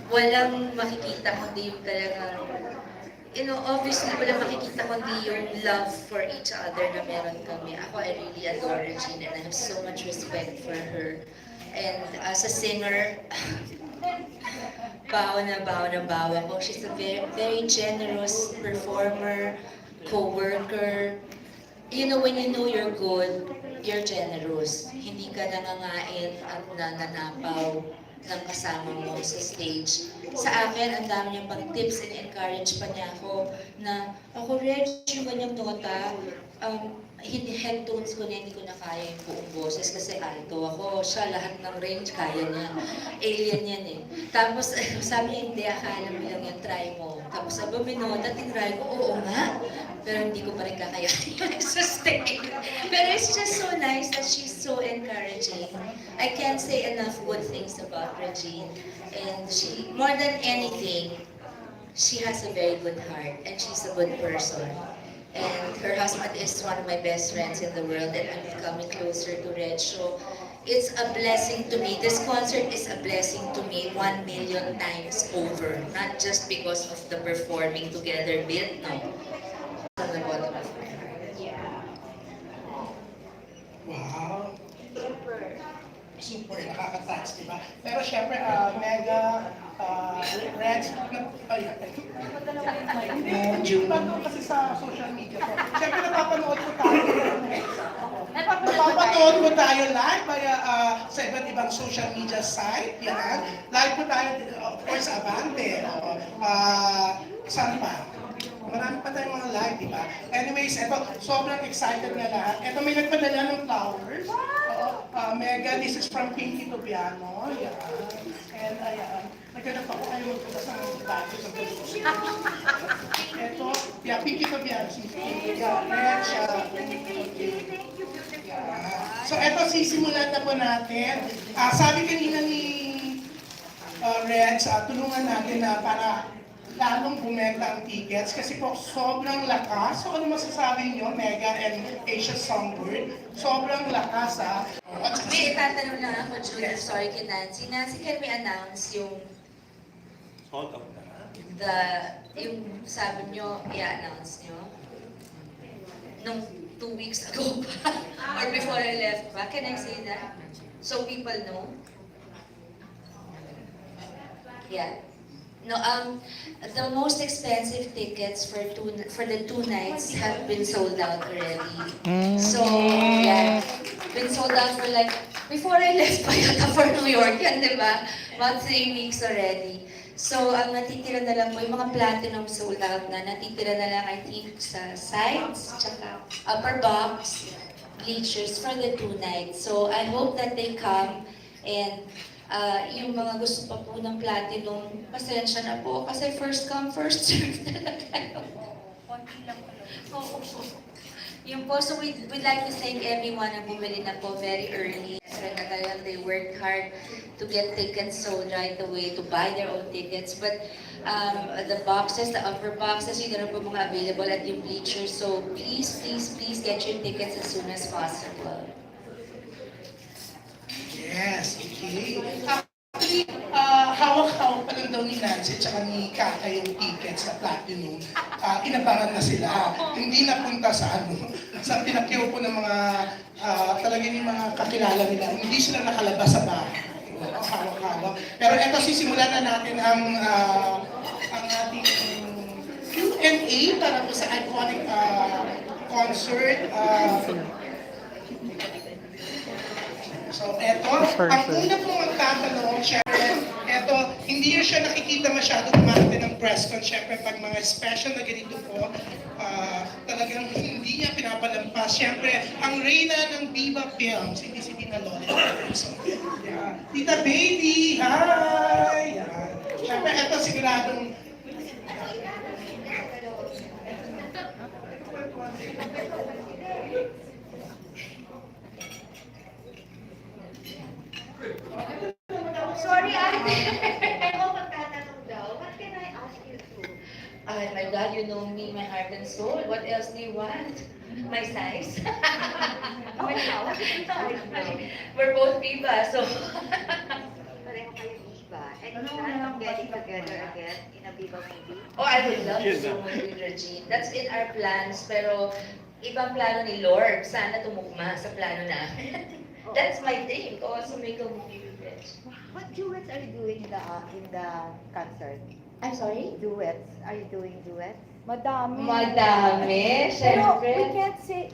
walang makikita kundi yung talagang, obviously walang makikita kundi yung love for each other na meron kami. Ako, I really adore Regine and I have so much respect for her. And as a singer, bawa na bawa ko. She's a very, very generous performer, co-worker. When you know you're good, you're generous. Hindi ka nangangain at nananapaw ng kasama mo sa stage. Sa akin, ang dami niyang pang tips and encourage pa niya ako na ako, Reg, yung ganyang nota, hindi head tones ko na hindi ko na kaya yung buong boses kasi alto ako. Siya, lahat ng range, kaya niya. Alien yan eh. Tapos, sabi niya, hindi, akala mo lang yan, try mo. Tapos sabi, minota, tinry ko, oo nga. Pero hindi ko pa rin kakayanin sustain. Pero it's just so nice that she's so encouraging. I can't say enough good things about Regine. And she, more than anything, she has a very good heart and she's a good person. And her husband is one of my best friends in the world and I'm becoming closer to Reg. So it's a blessing to me. This concert is a blessing to me 1,000,000 times over. Not just because of the performing together bit, no. From the bottom of my heart. Wow. Super, nakaka-touch, di ba? Pero syempre, mega, Reds, yung bago kasi sa social media ko. Syempre, napapanood ko tayo. Napapanood ko tayo live via sa iba't ibang social media site. Yan. Live po tayo, of course, Abante. Saan pa? Marami pa tayong mga live, di ba? Anyways, ito, sobrang excited na lahat. Ito, may nagpadala ng flowers. Mega, this is from Pinky Tobiano. Yeah. And ayan, naghanap ako kayo magpunta sa mga bago sa Bulusi. Ito, yeah, Pinky Tobiano. Si Pinky, yeah, Reg, yeah. So, ito, sisimulan na po natin. Sabi kanina ni Reg, tulungan natin na para lalong bumenta ang tickets kasi po sobrang lakas. So ano masasabi niyo, Mega and Asia Songbird? Sobrang lakas May itatanong lang ako, Julia. Sorry kay Nancy. Nancy, can we announce yung Sold out na. yung sabi niyo, i-announce niyo? Nung 2 weeks ago pa, or before I left pa. Can I say that? So people know? Yeah. No, the most expensive tickets for the 2 nights have been sold out already. So, yeah, been sold out for like, before I left pa yata for New York yan, di ba? About 3 weeks already. So, ang natitira na lang po, yung mga platinum sold out na, natitira na lang, I think, sa sides, tsaka upper box, bleachers for the 2 nights. So, I hope that they come and yung mga gusto pa po ng platinum, pasensya na po kasi first come, first serve talaga. Konti lang pala. Oo. Yun po, so we'd like to thank everyone na bumili na po very early. They worked hard to get tickets sold right away, to buy their own tickets. But the boxes, the upper boxes, yun na po mga available at yung bleachers. So please, please, please get your tickets as soon as possible. Yes, okay. Actually, hawak-hawak pa lang daw ni Nancy at saka ni Kaka yung tickets sa Platinum. Inabangan na sila. Hindi napunta sa sa pinakyaw po ng mga, talaga yung mga kakilala nila. Hindi sila nakalabas sa bahay. Hawak-hawak. Pero eto, sisimulan na natin ang ating Q&A para po sa iconic concert. So, eto, ang una pong magtatanong, syempre, eto, hindi nyo siya nakikita masyado kumarte ng press con. Syempre, pag mga special na ganito po, talagang hindi niya pinapalampas. Syempre, ang reyna ng Viva Films, hindi si Tina Lola. So, yeah. Tita Baby, hi! Yeah. Syempre, eto siguradong Sorry, ate. Ako magtatanong daw. What can I ask you to? Oh my God, you know me, my heart and soul. What else do you want? My size? What size? We're both Viva, so... Pareho kayo iba. Any plan of getting together again in a Viva movie? Oh, I would love to do one with Regine. That's in our plans, pero ibang plano ni Lord. Sana tumugma sa plano namin. That's my dream, to also make a movie with Reg. What duets are you doing in the concert? I'm sorry? Duets. Are you doing duets? Madami. Madami, Pero we syempre. can't say,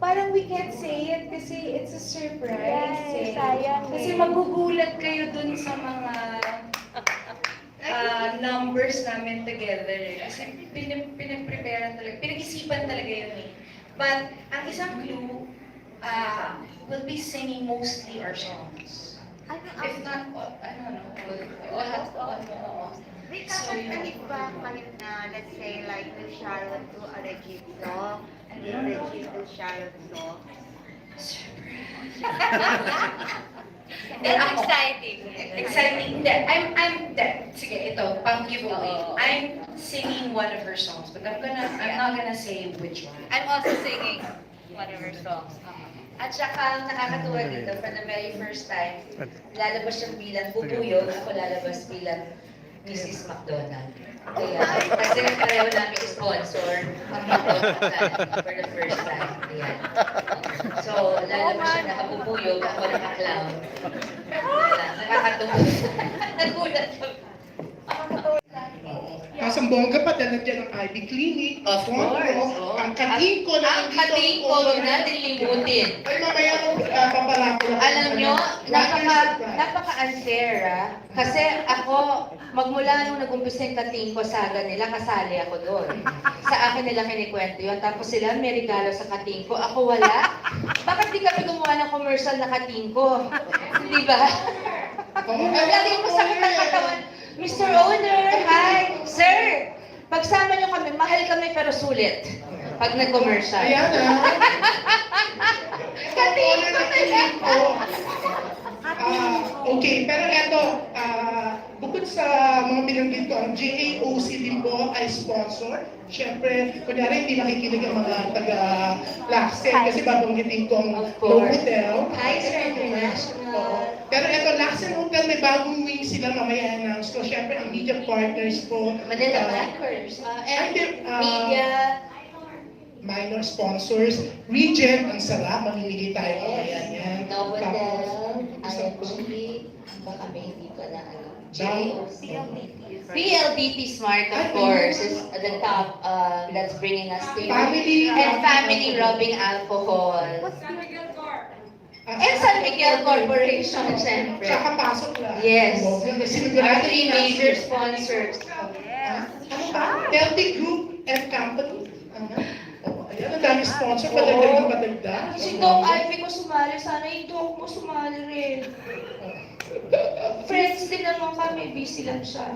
parang we can't say it kasi it's a surprise. Yes, eh. sayang Kasi eh. magugulat kayo dun sa mga numbers namin together. eh. Kasi pinapreparean talaga, pinag-isipan talaga yun eh. But ang isang clue, we'll be singing mostly our songs. If not, May kakantahid ba kayo na, let's say, like, with Sharon to a Regine song, and then Regine to Sharon song? That's exciting. Exciting. Hindi, sige, ito, pang giveaway. I'm singing one of her songs, but I'm not gonna say which one. I'm also singing one of her songs. At saka, ang nakakatuwa dito, for the very first time, lalabas siyang bilang bubuyog, ako lalabas bilang Mrs. McDonald. Kaya, kasi pareho namin sponsor ang McDonald for the first time. Ayan. So, lalabas siya nakabubuyog, ako naka-clown. Nakakatuwa. Nagulat kami. Tapos ang bongga pa, dahil nandiyan ang Ivy Clinic, Of course. Oh. ang katingko na Ang katingko, huwag natin limutin. Ay, mamaya kung papalako na. Alam nyo, napaka-unfair Kasi ako, magmula nung nag-umpisa yung katingko saga nila, kasali ako doon. Sa akin nila kinikwento yun. Tapos sila may regalo sa katingko, ako wala. Bakit di kami gumawa ng commercial na katingko? Di ba? Lagi ko sakit ang katawan. Mr. Owner, hi! Sir! Pagsama nyo kami, mahal kami pero sulit. Pag nag-commercial. Ayan Katingko Katingko. Okay, pero eto, bukod sa mga binanggit ko, ang JAOC din po ay sponsor. Siyempre, kunyari hindi nakikinig ang mga taga-Laxen kasi babanggitin ko ang Of course. hotel. Hi, Sir International. Pero eto, Laxen Hotel, may bagong wing sila mamaya announce ko. Siyempre, ang media partners po. Manila Backers. And Ay, media. Minor sponsors. Regine, ang sarap, mamimili tayo mamaya yan. Novotel, Tapos, IMG, baka may hindi pa na ano. Down. PLDT Smart, of course, is the top that's bringing us to you. Family. And family rubbing alcohol. And San Miguel Corporation, syempre. Kakapasok lang. Yes. Sinigurado Our three major sponsors. Ano ba? Healthy Group and Company. Ayan, ang dami sponsor. Padagdag. Si Dong Ivy ko sumali, sana yung Dong mo sumali rin. Friends din naman kami, busy lang siya.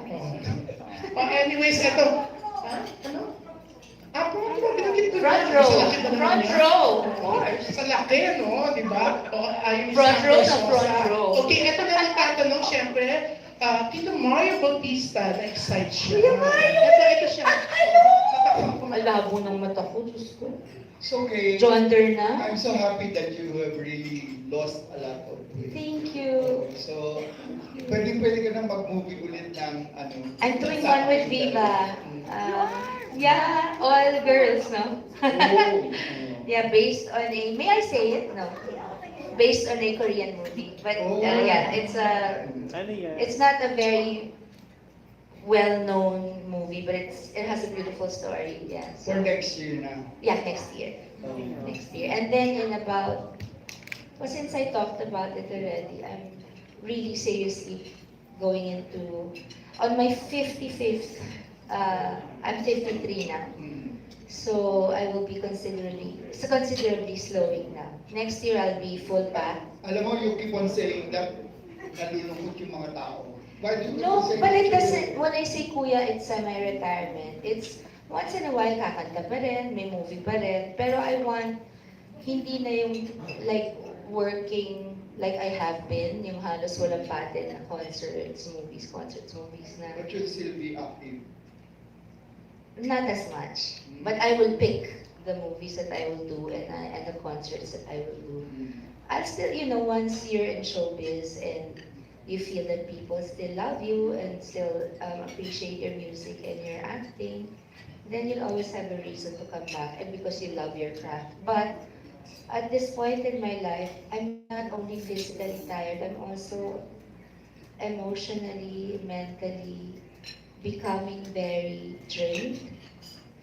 Anyways, eto. Ano? Front row. Binanggit ko. Front row. Sa laki ba naman Front yan? row, of course. Sa laki, no? Di ba? Ayun, Front row sa na front row. Okay, eto na ang tatanong, syempre. Tito Mario Bautista, na-excite siya. Kuya Mario! Ito siya. Malabo ng mata ko, Diyos ko. It's okay. John na. I'm so happy that you have really lost a lot of weight. Thank you. So, pwede ka na mag-movie ulit ng ano. I'm doing one with Viva. Yeah, all girls, no? Oh, Yeah, based on a, may I say it? No. Based on a Korean movie. But yeah, Ano yan? it's not a very well-known movie, but it has a beautiful story. Yeah. for next year na. Yeah, next year. Next year. And then in about, well, since I talked about it already, I'm really seriously going into, on my 55th, I'm 53 now. So I will be considerably slowing now. Next year I'll be full back. Alam mo, you keep on saying that nalulungkot yung mga tao. Why do you No, say but it doesn't, when I say kuya, it's semi-retirement. It's once in a while kakanta pa rin, may movie pa rin. Pero I want, hindi na yung like working like I have been, yung halos walang patin na concerts, movies na. But you'll still be active. Not as much. But I will pick the movies that I will do and the concerts that I will do. I'll still, once you're in showbiz and you feel that people still love you and still appreciate your music and your acting, then you'll always have a reason to come back, and because you love your craft. But at this point in my life, I'm not only physically tired, I'm also emotionally, mentally becoming very drained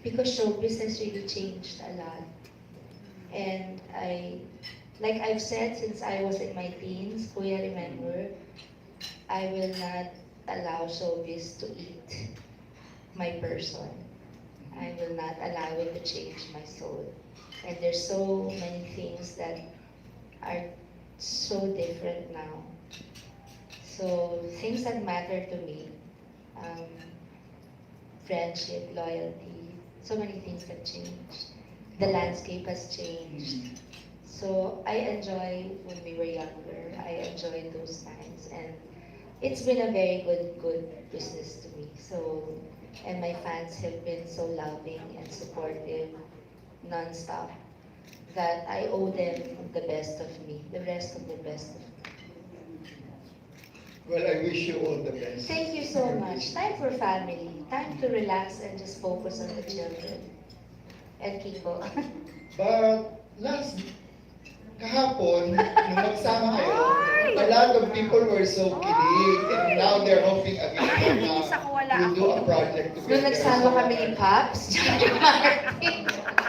because showbiz has really changed a lot. And like I've said since I was in my teens, Kuya, remember, I will not allow showbiz to eat my person. I will not allow it to change my soul. And there's so many things that are so different now. So things that matter to me, um, friendship, loyalty, so many things have changed. The landscape has changed. So I enjoy when we were younger. I enjoyed those times, and it's been a very good business to me. So, and my fans have been so loving and supportive, nonstop, that I owe them the best of me, the rest of the best of me. Well, I wish you all the best. Thank you so much. Time for family. Time to relax and just focus on the children and people. But last kahapon, nung magsama kayo, a lot of people were so kilig, and now they're hoping again na we'll do a project Nung together. nagsama kami ni Pops, Johnny Martin.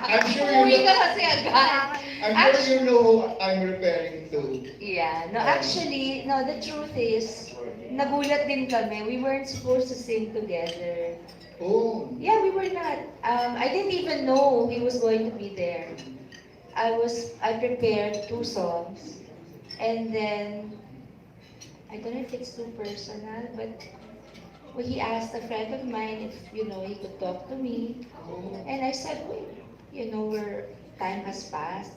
I'm sure Uwi you ka know, kasi agad. I'm sure you know who I'm referring to. Yeah, no, actually, no, the truth is, nagulat din kami. We weren't supposed to sing together. Oh, Yeah, we were not. I didn't even know he was going to be there. I prepared 2 songs, and then, I don't know if it's too personal, but well, he asked a friend of mine if, he could talk to me. And I said, wait, where time has passed,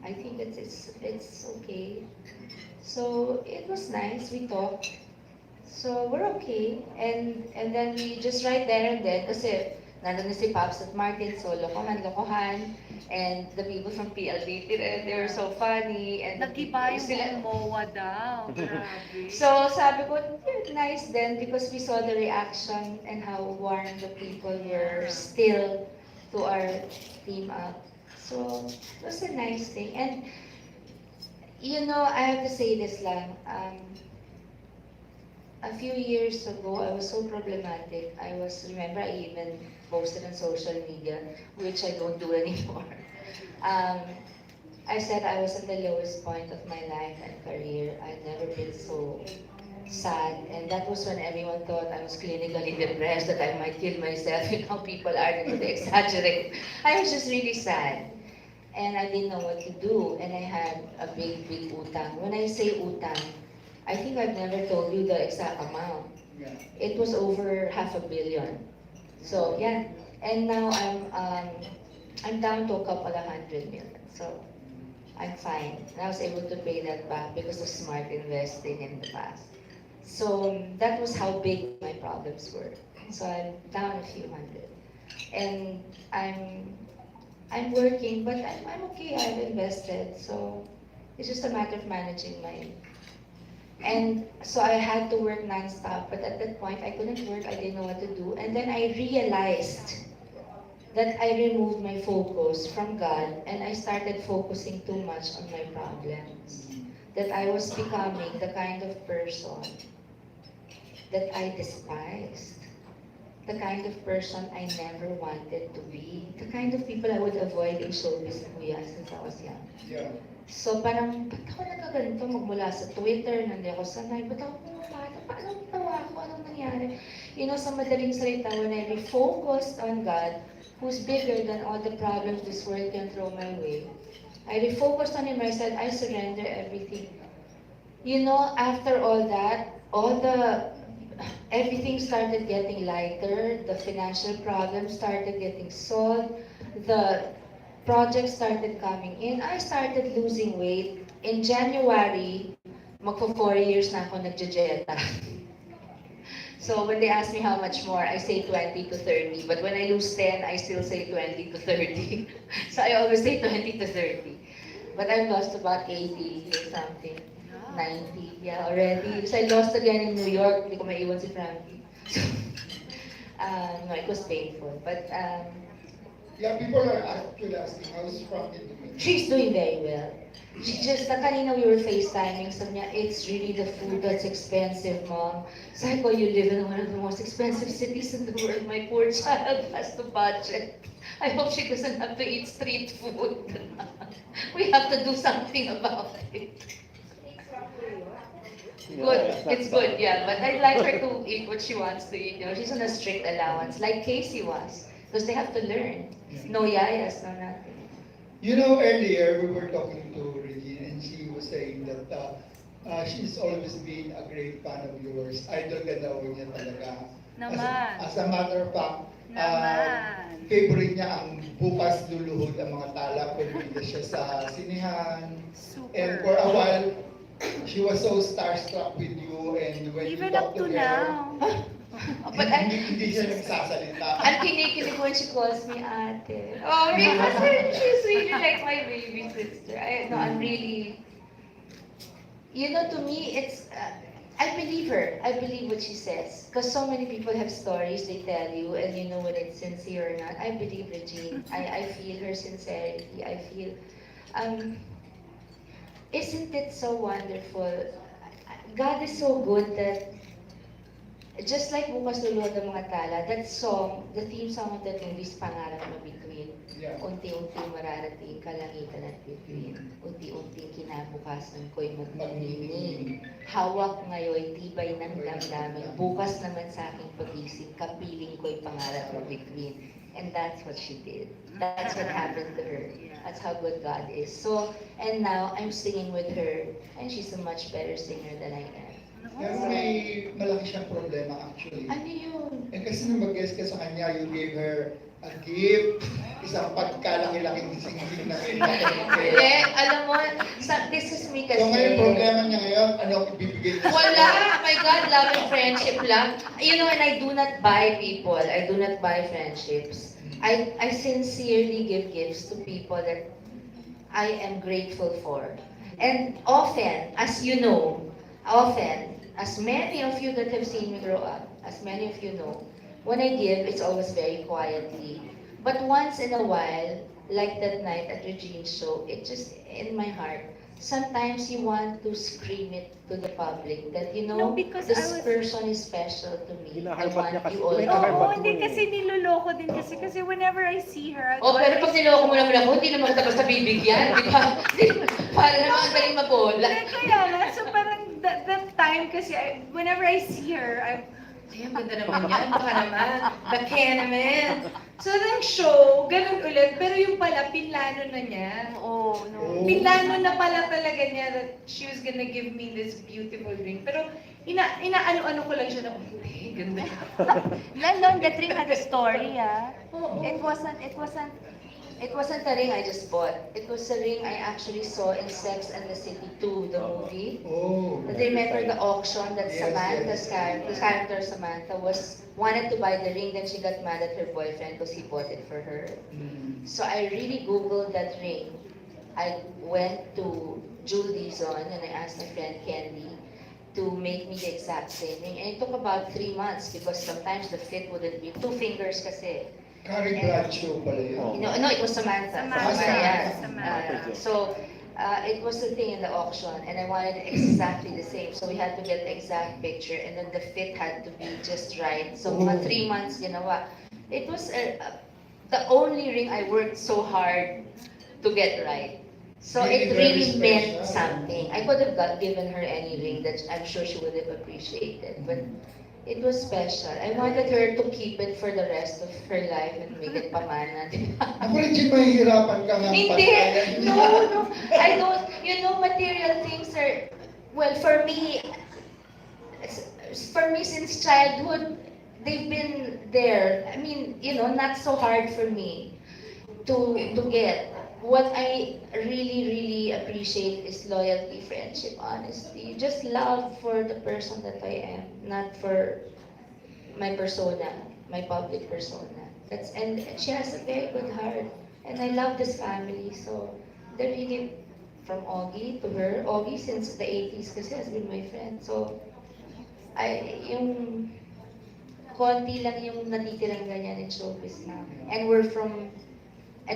I think it's okay. So it was nice, we talked. So we're okay. And then we just right there and then, kasi nandun na si Pops at Martin, so lokohan. And the people from PLDT rin, they were so funny. And Nag-iba sila- yung MOA daw. Grabe. So sabi ko, nice then because we saw the reaction and how warm the people were still to our team up. So it was a nice thing. And I have to say this lang. A few years ago, I was so problematic. Remember, I even posted on social media, which I don't do anymore. I said I was at the lowest point of my life and career. I'd never been so sad. And that was when everyone thought I was clinically depressed, that I might kill myself. People are going to exaggerate. I was just really sad. And I didn't know what to do. And I had a big utang. When I say utang, I think I've never told you the exact amount. yeah. It was over 500 million. So yeah, and now I'm down to a couple of 100 million. So I'm fine. And I was able to pay that back because of smart investing in the past. So that was how big my problems were. So I'm down a few hundred, and I'm working, but I'm okay. I've invested, so it's just a matter of managing my. And so I had to work nonstop, but at that point I couldn't work, I didn't know what to do. And then I realized that I removed my focus from God and I started focusing too much on my problems. That I was becoming the kind of person that I despised. The kind of person I never wanted to be. The kind of people I would avoid in showbiz, kuya, since I was young. Yeah. So parang, ba't ako nagkaganito magmula sa Twitter, nandiyan ako sanay, ba't ako pumapata, paano ginawa ko, anong nangyari? Sa madaling salita, when I refocused on God, who's bigger than all the problems this world can throw my way, I refocused on Him, I said, I surrender everything. After all that, everything started getting lighter, the financial problems started getting solved, the projects started coming in, I started losing weight. In January, magpo 4 years na ako nagja-jeta. So when they ask me how much more, I say 20 to 30. But when I lose 10, I still say 20 to 30. So I always say 20 to 30. But I've lost about 80 or something. 90, yeah, already. Because I lost again in New York, hindi ko maiwan si Frankie. No, it was painful. But Yeah, people are actually asking how's Frankie doing. she's doing very well. She just, kanina we were FaceTiming, sabi niya, it's really the food that's expensive, Mom. Sabi ko, you live in one of the most expensive cities in the world. My poor child has to budget. I hope she doesn't have to eat street food. We have to do something about it. Good, it's good, yeah. But I'd like her to eat what she wants to eat. You know, she's on a strict allowance, like Casey was. Because they have to learn. No yayas, no nothing. You know, earlier we were talking to Regine and she was saying that she's always been a great fan of yours. Idol ka daw niya talaga. Naman. As a matter of fact, Naman. favorite niya ang bukas luluhod ang mga tala kung bida siya sa sinihan. And for Super. a while, she was so starstruck with you and when you Even up talk to to her, now. But I, hindi siya nagsasalita. I'm kinikilig when she calls me ate. Oh, because she's really like my baby sister. No, I'm really, you know, to me, it's, I believe her. I believe what she says. Because so many people have stories they tell you, and you know when it's sincere or not. I believe Regine. I feel her sincerity. I feel, isn't it so wonderful? God is so good that just like Bukas Luluhod ng Mga Tala, that song, the theme song of that movie is Pangarap na Bituin. Yeah. Unti-unti mararating kalangitan at bituin. Unti-unting kinabukasan ko'y magmimining. Hawak ngayon, tibay ng damdamin. Bukas naman sa aking pag-isip, kapiling ko'y pangarap na bituin. And that's what she did. That's what happened to her. That's how good God is. So, and now I'm singing with her, and she's a much better singer than I am. Pero may malaki siyang problema actually. Ano yun? Eh kasi nung mag-guest ka sa kanya, you gave her a gift, isang pagkalaki-laking singing na Eh, alam mo, this is me kasi. So ngayon, problema niya ngayon, ano ibibigay niya Wala! Oh my God, love and friendship lang. You know, and I do not buy people. I do not buy friendships. I sincerely give gifts to people that I am grateful for. And often, as you know, as many of you that have seen me grow up, as many of you know, when I give, it's always very quietly. But once in a while, like that night at Regine's show, it just, in my heart, sometimes you want to scream it to the public that, you know, No, because this I was- person is special to me. I Hinaharbat want niya kasi. you all to Hinaharbat know. Oo, hindi kasi niloloko din kasi whenever I see her, Oh, pero pag niloko mo naman ako, hindi naman kita basta bibigyan, di ba? Para naman ang galing mabola. Hindi, kaya nga, so parang that time kasi, whenever I see her, ay, ang ganda naman yan, baka naman, bakya naman. So, ng show, ganun ulit, pero yung pala, pinlano na niya. Oh. Pinlano na pala talaga niya that she was gonna give me this beautiful ring. Pero, inaano-ano ko lang siya na, hindi, ganda. Lalo, the ring had a story, ah. Oo. It wasn't a ring I just bought. It was a ring I actually saw in Sex and the City 2, the movie. Oh. That they met her at the auction that Yes, Samantha's yes. character Samantha wanted to buy the ring, then she got mad at her boyfriend because he bought it for her. Mm. So I really googled that ring. I went to Jewel Dizon and I asked my friend Candy to make me the exact same ring. And it took about 3 months because sometimes the fit wouldn't be 2 fingers kasi. Carrie Bradshaw pala yun. No, it was Samantha. Samantha, Yeah. Samantha. So it was the thing in the auction, and I wanted exactly the same. So we had to get the exact picture, and then the fit had to be just right. So mga 3 months ginawa. It was the only ring I worked so hard to get right. So Really it very really meant special. something. I could have given her any ring that I'm sure she would have appreciated, but it was special. I wanted her to keep it for the rest of her life and make it pamana. di ba? Ako rin, Jim, mahihirapan ka nga Hindi! pagkayan. No. I don't, you know, material things are, well, for me, since childhood, they've been there. I mean, you know, not so hard for me to get. What I really appreciate is loyalty, friendship, honesty, just love for the person that I am, not for my persona, my public persona. And she has a very good heart, and I love this family, so they're really from Augie to her. Augie since the 80s kasi has been my friend. So, yung konti lang yung natitirang ganyan in showbiz na. And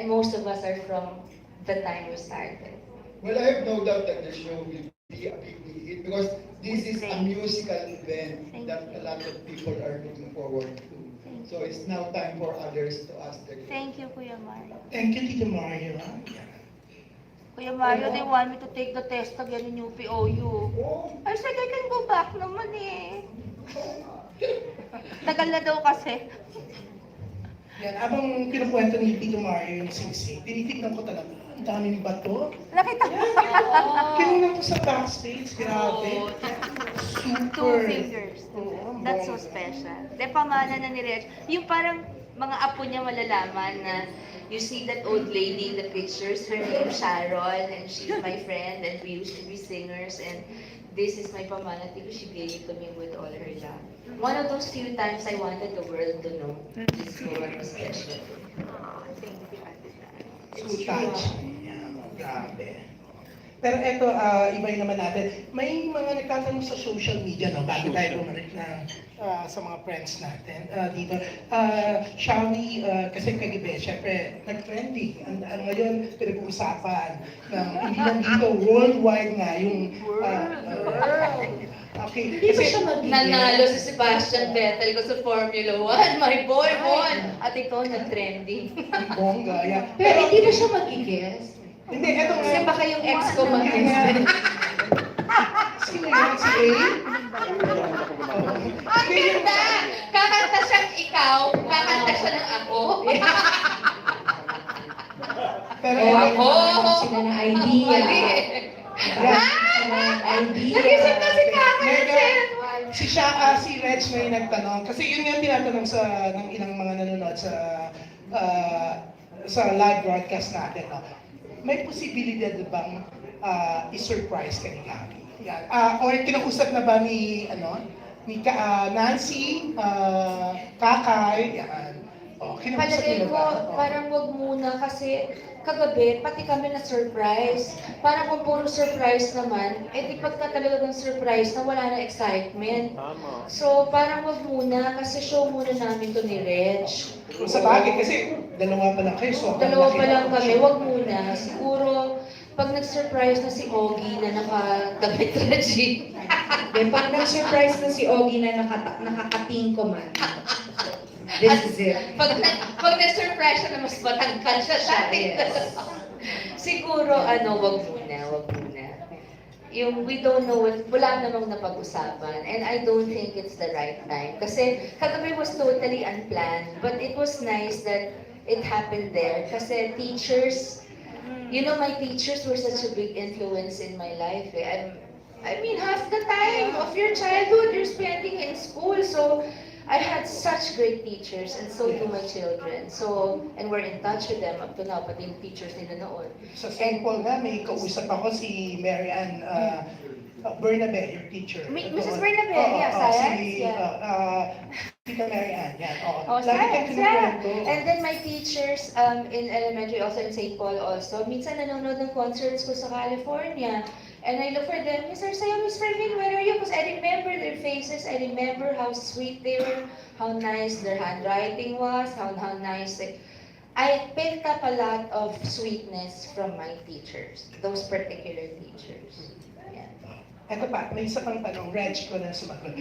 most of us are from the time we started. Well, I have no doubt that the show will be a big hit because this is a musical event that a lot of people are looking forward to. So it's now time for others to ask their questions. Thank you, Kuya Mario. Thank you, Tito Mario. Kuya Mario, they want me to take the test again in UPOU. I said, I can go back naman eh. Tagal na daw kasi. Yan, abang kinukwento ni Tito Mario yung singsing, tinitignan ko talaga. Ang daming bato. Nakita ko. Kinunang ko sa backstage, grabe. Two Super. fingers. Oo, That's so bongga. special. De, pamana na ni Reg. Yung parang mga apo niya malalaman na you see that old lady in the pictures, her name Sharon, and she's my friend, and we used to be singers, and this is my pamana because she gave it to me with all her love. One of those few times I wanted the world to know this woman was special. Thank you, Ate Dad. So touching. Yan, grabe. Pero eto, ibahin naman natin. May mga nagtatanong sa social media, no? Bago tayo bumalik na sa mga friends natin dito. Shall we, kasi kagabi, syempre, nag-trending. Ang ngayon, pinag-uusapan ng hindi lang dito, worldwide nga yung... okay, kasi... Nanalo si Sebastian Vettel ko sa Formula 1. My boy won! At ikaw nag-trending. Bongga, yeah. Pero hindi ba siya mag-guess? Hindi, eto Kasi nga. baka yung ex ko Yun nga. mag-guess. Sino yan? Si A? Ganda! Kakanta siyang ikaw, kakanta siya ng ako. Pero Ako! Sila na idea. Mali. Idea. Nag-isip na si Kaka Mega, si Reg na yung nagtanong. Kasi yun yung tinatanong ng ilang mga nanonood sa live broadcast natin. No? May posibilidad bang i-surprise ka ni Gabby? Yan. Or kinausap na ba ni Nancy, Kakay, yan. Kinausap Palagay nila ko, ba? parang wag muna kasi kagabi, pati kami na surprise. Parang kung puro surprise naman, eh di pagka talaga ng surprise na wala na excitement. Tama. So parang wag muna kasi show muna namin to ni Reg. Sa bagay, kasi dalawa pa lang kayo. So Dalawa pa lang kami, wag muna. Siguro, pag nag-surprise na si Ogie na nakadamit Regine. Then pag nag-surprise na si Ogie na nakakating ko man. This is it. Pag nag-surprise siya na mas matangkad siya sa atin. Yes. Siguro, wag muna. Yung we don't know wala namang napag-usapan and I don't think it's the right time. Kasi kagabi was totally unplanned, but it was nice that it happened there. Kasi teachers, my teachers were such a big influence in my life. I mean, half the time of your childhood you're spending in school, so I had such great teachers, and so do my children. So, and we're in touch with them up to now, pati yung teachers nila noon. Sa St. Paul nga, may kausap ako si Mary Ann Bernabe, your teacher. Mrs. Bernabe, yeah, science, Tita Mary Ann, yan. Oh, Lagi kang science, yeah. kinukwento. And then my teachers in elementary, also in St. Paul also, minsan nanonood ng concerts ko sa California. And I look for them, Miss Arceo, Miss Fermin, where are you? Because I remember their faces, I remember how sweet they were, how nice their handwriting was, how nice I picked up a lot of sweetness from my teachers, those particular teachers. Yeah. Eto pa, may isa pang tanong, Reg ko na sumagot.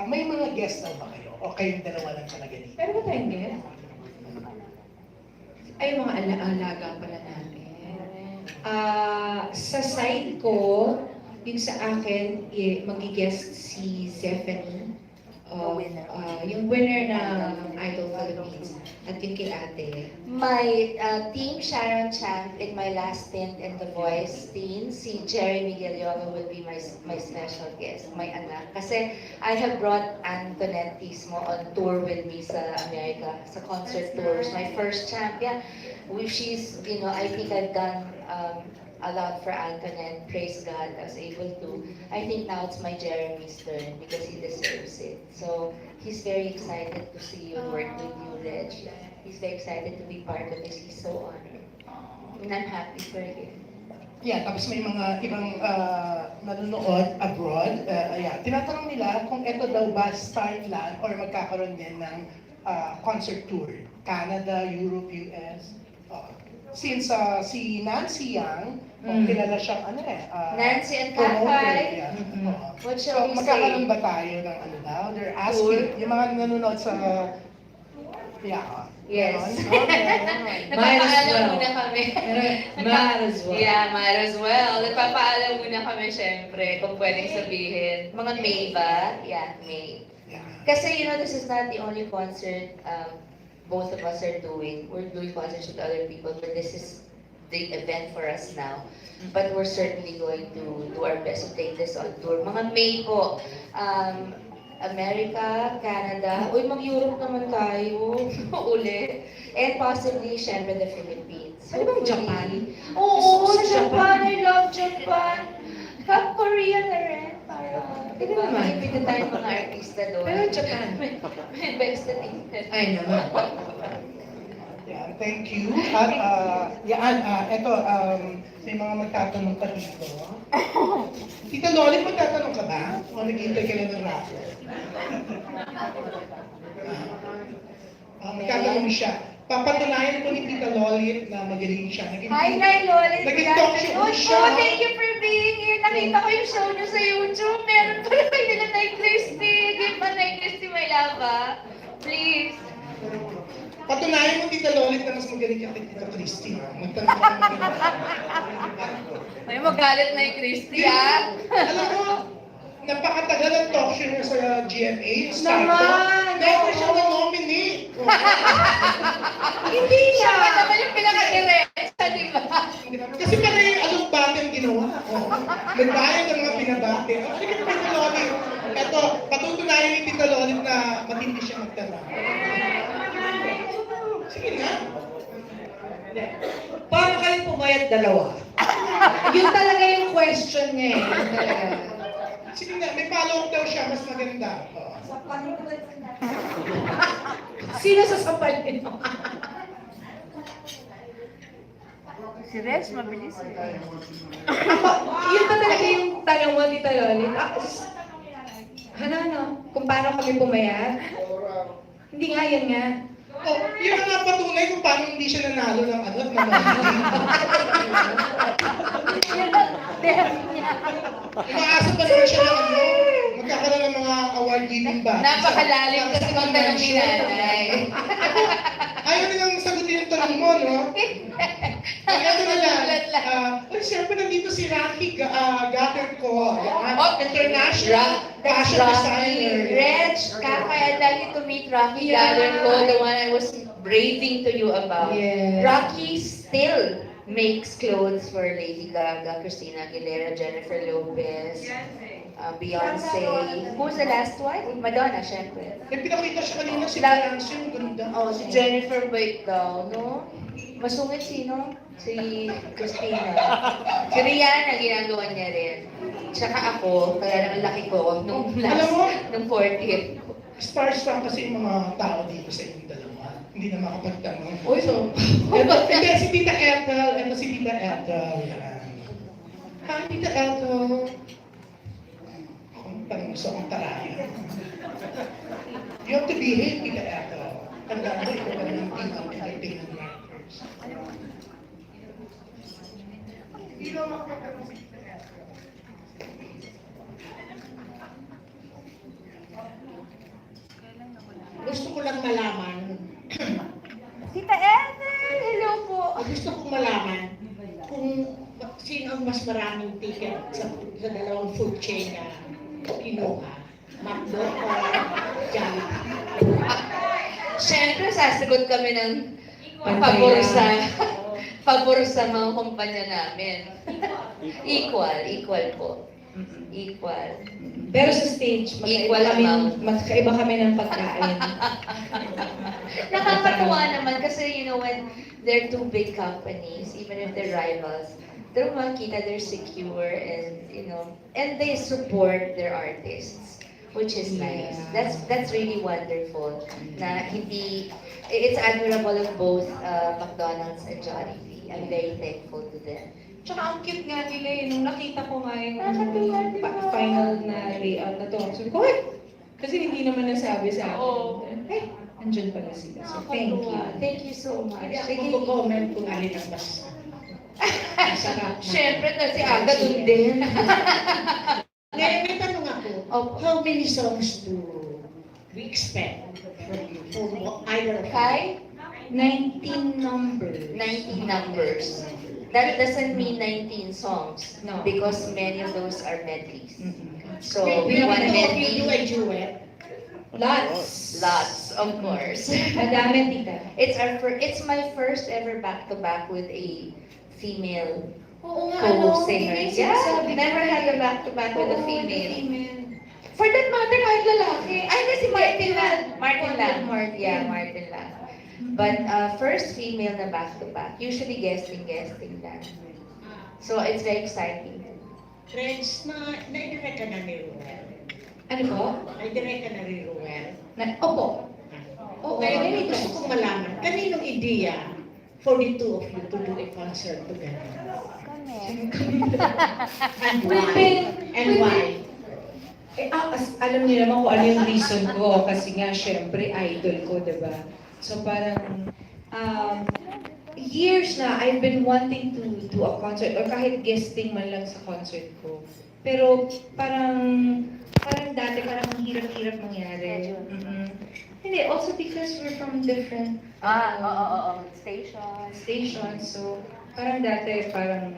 May mga guest daw ba kayo? O kayong dalawa lang talaga dito? Pero ba tayong guest? Ay, mga alaga pala natin. Sa side ko, yung sa akin, mag-guest si Zephanie. Yung winner ng Idol Philippines. At yung kay ate. My team Sharon Champ in my last stint in The Voice team, si Jerry Migueliola will be my special guest, my anak. Kasi I have brought Antoinette Tismo on tour with me sa America, sa concert tours. My first champ, yeah. She's, I think I've done a lot for Antoinette. Praise God, I was able to. I think now it's my Jeremy's turn because he deserves it. So he's very excited to see you work with you, Reg. He's very excited to be part of this. He's so honored. And I'm happy for him. Yeah, tapos may mga ibang nanonood abroad. Ayan. Tinatanong nila kung ito daw ba start lang or magkakaroon din ng concert tour. Canada, Europe, US. Since si Nancy Yang, kilala siyang Nancy and promoter. Kakay. Yeah. What So shall we magkakaroon say? ba tayo ng daw? They're asking, yung mga nanonood sa... Yeah. Yes. Ganon. Okay. Nagpapaalam muna kami. Might as well. Yeah, might as well. Nagpapaalam muna kami, syempre, kung pwedeng sabihin. Mga May ba? Yeah, May. Yeah. Kasi, this is not the only concert both of us are doing. We're doing concerts with other people, but this is the event for us now. But we're certainly going to do our best to take this on tour. Mga May po, America, Canada, mag-Europe naman tayo, uli. And possibly, syempre, the Philippines. Ano bang Japan? Oo, Japan. I love Japan. Come Korea na rin. Para, Pwede naman. Ibigay tayong mga artista doon. Pero Japan. May best na tingnan. Ay naman. Yeah, thank you. At eto, may mga magtatanong pa dito. Tita Loli, magtatanong ka ba? O naghihintay ka lang ng raffle? Magtatanong siya. Papatunayan ko ni Tita Loli na magaling siya. Hi, Nay Lolis. Naging talk show Good siya. po. Thank you for being here. Nakita ko yung show niyo sa YouTube. Meron pala kayo nila Nay Christy. Give pa Nay Christy may lava. Please. Patunayan mo, Tita Loli, na mas magaling ka kay Tita Christy. Magtanong ka naman. May magalit Nay Christy, ah. Alam mo, napakatagal ang talk show niya sa GMA. Yung start ko. Naman! Never siya na-nominate. Hindi siya pa naman yung pinaka-diretsa, di ba? Kasi pala yung alugbate ang ginawa ko. Nagbayad ng mga binabate. Ano ka Tita Loli? Ito, patutunayan ni Tita Loli na matindi siya magtanong. Sige na. Paano kayo pumayat dalawa? Yun talaga yung question niya eh. Yun talaga. Sige na, may follow-up daw siya, mas maganda. Sino sasampalin mo? Si Reg, mabilis. Yun pa talaga yung tanong mo, Tita Loli. Ano? Kung paano kami pumayat? Hindi nga, yan nga. Oh, yun ang nga patunay kung paano hindi siya nanalo ng Umaasa pa naman siya ng magkakaroon ng mga award-giving ba? Napakalalim kasi kung tanong ni Nanay. Ayaw nilang sagutin yung tanong mo, no? Ito na lang. Siyempre nandito si Rocky Gatterco, international fashion designer. Reg, I'd like you to meet Rocky Gatterco, the one I was raving to you about. Yes. Rocky still makes clothes for Lady Gaga, Christina Aguilera, Jennifer Lopez, Beyonce. Who's the last one? Madonna, syempre. Pinakita siya kanina si Beyonce, yung ganda. Oh, si Jennifer Wait daw, no? Masungit sino? Si Christina. Si Rihanna, ginagawa niya rin. Tsaka ako, kaya naman laki ko, nung Alam mo? 40th. Starstruck kasi yung mga tao dito sa inyong dalawa. Hindi na makapagtanong. Uy, so... Hindi, si Tita Ethel. Ito si Tita Ethel. Yan. Hi, Tita Ethel. Parang gusto akong tarayan. You have to behave, Tita Ethel. Tandaan mo, ikaw ka ng team of entertainment writers. Hindi lang makapagtanong si Tita Ethel. Gusto ko lang malaman. Tita Ethel, hello po. Gusto kong malaman kung sino ang mas maraming ticket sa dalawang food chain na kinuha. McDo o Jollibee. Siyempre, sasagot kami ng pabor sa mga kumpanya namin. Equal po. Equal. Pero sa stage, Equal amount. magkaiba kami ng pagkain. Nakakatuwa naman kasi, when they're two big companies, even if they're rivals, they're makita, they're secure, and, and they support their artists, which is nice. Yeah. That's really wonderful. Na it's admirable of both McDonald's and Jollibee. I'm very thankful to them. Tsaka ang cute nga nila eh. Nung nakita ko nga yung final na layout na to, sabi ko, "Ay!" Kasi hindi naman nasabi sa akin. Oo. Eh, andyan pala sila. So, thank you. Thank you so much. Hindi ako mag-comment kung alin ang mas masarap. Siyempre kasi aga dun din. Ngayon, may tanong ako. Opo. How many songs do we expect from you? From either of you? Kai, 19 numbers. 19 numbers. That doesn't mean 19 songs. No. Because many of those are medleys. So, Will one one of you do medley, a duet? lots, of course. Madami, tita. It's my first ever back-to-back with a female Oo nga, co-singer. Hindi Yeah, sinasabi ko. never had a back-to-back with a Oo, female. female. For that matter, kahit lalaki. Ay, kasi Martin lang. Martin lang. Martin. Yeah, Martin lang. But first female na back-to-back. Usually guesting lang. So it's very exciting. Friends, naidirect ka na ni Ruel. Ano po? Naidirect ka na ni Ruel. Opo. Oo, Kaya ganito. gusto kong malaman, kaninong ideya for the two of you to do a concert together? And why? And why? Alam niyo naman kung ano yung reason ko. Kasi nga, syempre, idol ko, diba? So parang, years na, I've been wanting to do a concert or kahit guesting man lang sa concert ko. Pero parang dati, parang ang hirap-hirap mangyari. Hindi, also because we're from different stations. So parang dati, parang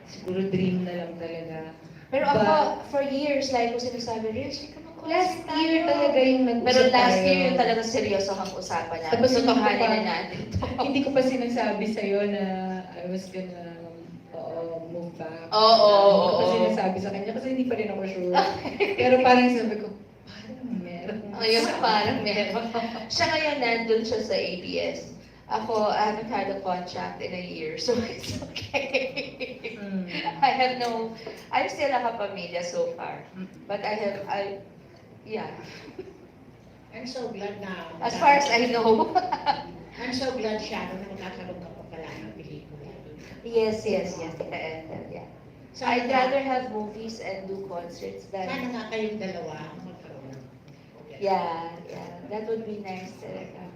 siguro dream na lang talaga. Pero ako, for years, like ko sinasabi, Rich, ikaw Last year talaga yung nag-usap Pero last tayo. year yung talagang seryoso ang usapan natin. Tapos hindi ko Tutuhanin pa- na natin to. Hindi ko pa sinasabi sa'yo na I was gonna move back. Oo. Hindi ko pa sinasabi sa kanya kasi hindi pa rin ako sure. Pero parang sabi ko, parang meron. Ayun, parang meron. Siya ngayon nandun siya sa ABS. Ako, I haven't had a contract in a year, so it's okay. I'm still a kapamilya so far. But yeah. I'm so glad na... As far as I know. I'm so glad, Sharon, na magkakaroon ka pa pala ng pelikula. Yes, Tita Ethel, yeah. I'd rather have movies and do concerts Sana than... nga kayong dalawa magkaroon. Yeah, that would be nice talaga.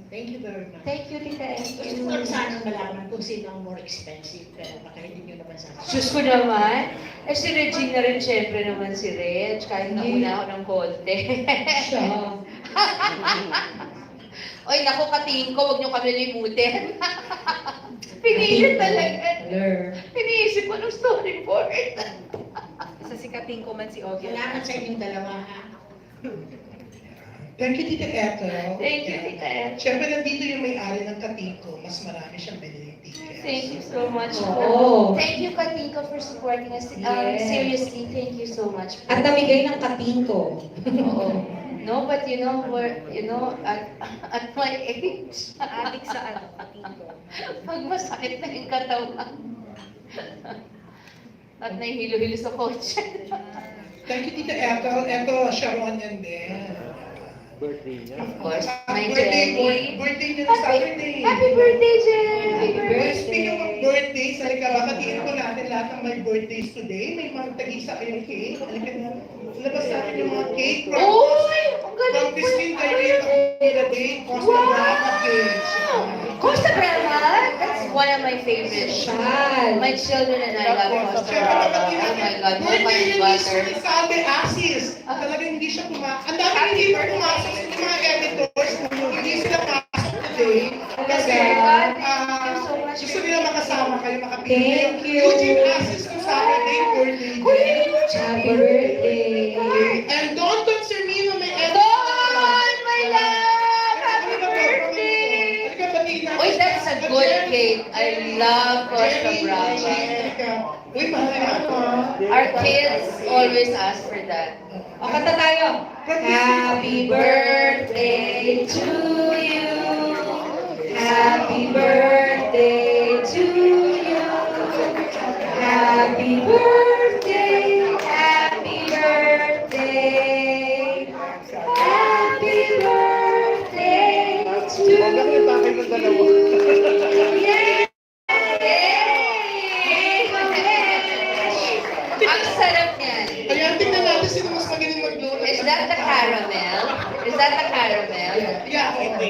Thank you very much. Thank you, Tita Gusto Ethel. ko sana malaman kung sino ang more expensive, pero baka hindi nyo naman sasabihin. Sus ko naman. Si Regine na rin, syempre naman si Reg. Kahit nauna ako ng konti. Siya. Oy, naku, katingin ko, huwag niyo kami limutin. Pinilit talaga. Blur. Piniisip ko ng storyboard. Sa sikating ko man si Ogie. Salamat sa inyong dalawa, ha? Thank you, Tita Ethel. Thank you, Tita Ethel. Siyempre, nandito yung may-ari ng Katingko. Mas marami siyang bililing tickets. Thank you so much. Oo. Thank you, Katinko, for supporting us. Yes. Seriously, thank you so much. At namigay ng kating ko. Oo. No, but at my age, Adik sa kating ko. pag masakit na yung katawan. At nahihilo-hilo sa kotse. Thank you, Tita Ethel. Ito, Sharon and then... Birthday niya. Of course, my birthday Jenny. niya na Saturday. Happy birthday, Jen! Happy Speaking of birthdays, halika ba, batiin ko natin lahat ng may birthdays today. May mga tagisa kayong cake. Halika na. Labas natin yung mga cake. Uy! Ang From galing po Christine yung Diarrhea of the Day, Costa Brava Cakes. Costa Brava? That's one of my favorites. Shal. My children and I love Costa Brava. Oh my God, more Birthday fun ni butter. Miss Salve Asis. Talagang hindi siya pumasok. Ang dami hindi pa pumasok sa mga editors. Hindi sila pasok today. Kasi gusto nila makasama kayo, makapili. Thank you. Eugene Asis ng Saturday birthday. Happy birthday. And Don Concermino may edit. Don, my love! Happy birthday! Uy, that's a good cake. I love Costa Brava. Uy, mahal na ako. Our kids always ask for that. O, kanta tayo. Happy birthday to you. Happy birthday to you. Happy birthday. Happy birthday. Happy birthday to you. Yay!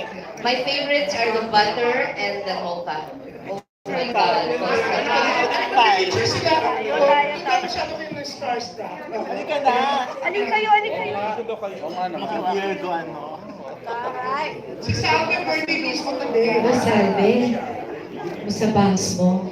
favorite? My favorites are the butter and the mocha. Oh my God. Picture sila. Hindi ka masyado kayo ng starstruck. Halika na. Alin kayo, alin kayo. Makikirgo ano. Si Salve birthday news mo today. Salve, mo sa bangs mo.